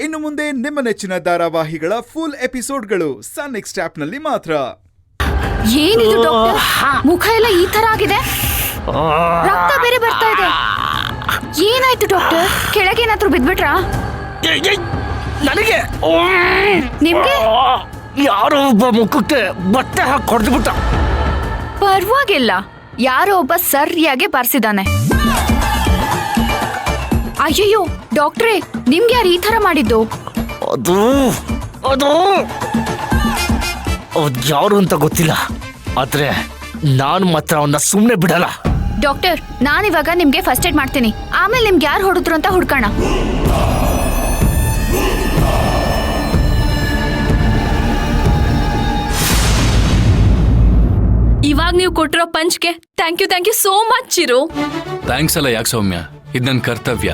ಇನ್ನು ಮುಂದೆ ನಿಮ್ಮ ನೆಚ್ಚಿನ ಧಾರಾವಾಹಿಗಳ ಫುಲ್ ಎಪಿಸೋಡ್ಗಳು ಸನ್ ನೆಕ್ಸ್ಟ್ ಆಪ್ನಲ್ಲಿ ಮಾತ್ರ. ಏನಿದು ಡಾಕ್ಟರ್, ಮುಖ ಎಲ್ಲ ಈ ತರ ಆಗಿದೆ, ರಕ್ತ ಬೇರೆ ಬರ್ತಾ ಇದೆ. ಏನಾಯ್ತು ಡಾಕ್ಟರ್? ಕೆಳಗೇನಾದ್ರೂ ಬಿದ್ಬಿಟ್ರಾ? ನನಗೆ ನಿಮ್ಗೆ ಯಾರೋ ಒಬ್ಬ ಮುಖಕ್ಕೆ ಬಟ್ಟೆ ಹಾಕಿ ಹೊಡೆದ್ಬಿಟ್ಟ. ಪರವಾಗಿಲ್ಲ, ಯಾರೋ ಒಬ್ಬ ಸರಿಯಾಗಿ ಬಾರಿಸಿದಾನೆ. ಅಯ್ಯಯ್ಯೋ ಡಾಕ್ಟ್ರೇ, ನಿಮ್ಗೆ ಯಾರು ಈ ತರ ಮಾಡಿದ್ದು? ಅದು ಅದು ಯಾರು ಅಂತ ಗೊತ್ತಿಲ್ಲ, ಆದ್ರೆ ನಾನು ಮಾತ್ರ ಅವನ್ನ ಸುಮ್ಮನೆ ಬಿಡಲ್ಲ. ಡಾಕ್ಟರ್, ನಾನಿವಾಗ ನಿಮ್ಗೆ ಫಸ್ಟ್ ಏಡ್ ಮಾಡ್ತೀನಿ, ಆಮೇಲೆ ನಿಮ್ಗೆ ಯಾರು ಹೊಡೆದ್ರು ಅಂತ ಹುಡ್ಕೋಣ. ಇವಾಗ ನೀವು ಕೊಟ್ಟಿರೋ ಪಂಚ್ಗೆ thank you so much Chiru. Thanks ಅಲ್ಲ ಯಾಕೆ ಸೌಮ್ಯ, ಇದು ನನ್ನ ಕರ್ತವ್ಯ.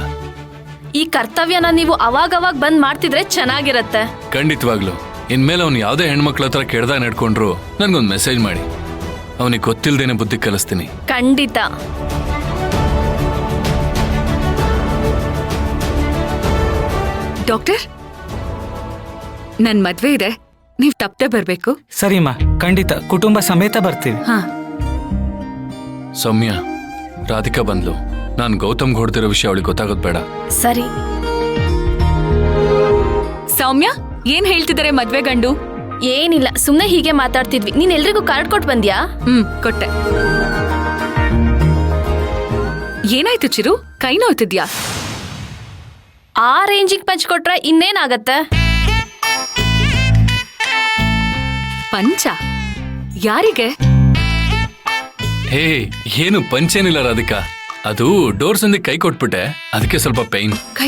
ಈ ಕರ್ತವ್ಯನ ನೀವು ಅವಾಗವಾಗ ಬಂದ್ ಮಾಡ್ತಿದ್ರೆ ಚೆನ್ನಾಗಿರತ್ತೆ. ಖಂಡಿತವಾಗ್ಲು ಇನ್ಮೇಲೆ ಅವ್ನು ಯಾವುದೇ ಹೆಣ್ಮಕ್ಳ ಹತ್ರ ಕೆಡ್ದಾಗ ನಡ್ಕೊಂಡ್ರು ನನ್ಗೊಂದು ಮೆಸೇಜ್ ಮಾಡಿ, ಅವನಿಗೆ ಗೊತ್ತಿಲ್ದೇನೆ ಬುದ್ಧಿ ಕಲಿಸ್ತೀನಿ. ಖಂಡಿತ. ಡಾಕ್ಟರ್, ನನ್ ಮದ್ವೆ ಇದೆ, ನೀವ್ ತಪ್ಪದೆ ಬರ್ಬೇಕು. ಸರಿಮ್ಮ, ಖಂಡಿತ ಕುಟುಂಬ ಸಮೇತ ಬರ್ತೀವಿ. ಹಾ, ಸೌಮ್ಯ, ರಾಧಿಕಾ ಬಂದ್ಲು. ನಾನು ಗೌತಮ್ ಹೊಡೆದಿರೋ ವಿಷಯ ಅವಳಿಗೆ ಗೊತ್ತಾಗೋದು ಬೇಡ. ಸರಿ. ಸೌಮ್ಯ, ಏನ್ ಹೇಳ್ತಿದ್ದಾರೆ ಮದ್ವೆ ಗಂಡು? ಏನಿಲ್ಲ, ಸುಮ್ನೆ ಹೀಗೆ ಮಾತಾಡ್ತಿದ್ವಿ. ನೀನ್ ಎಲ್ರಿಗೂ ಕಾರ್ಡ್ ಕೊಟ್ಟು ಬಂದ್ಯಾ? ಕೊಟ್ಟೆ. ಏನಾಯ್ತು ಚಿರು, ಕೈ ನೋಯ್ತಿದ್ಯಾ? ಆ ರೇಂಜಿಗೆ ಪಂಚ್ ಕೊಟ್ರೆ ಇನ್ನೇನಾಗತ್ತೆ? ಪಂಚ ಯಾರಿಗೆ? ಹೇ, ಏನು ಪಂಚೇನಿಲ್ಲ ರಾಧಿಕಾ, ಅದು ಡೋರ್ ಸಂದಿ ಕೈ ಕೊಟ್ಬಿಟ್ಟೆ, ಅದಕ್ಕೆ ಸ್ವಲ್ಪ ಪೈನ್. ಕೈ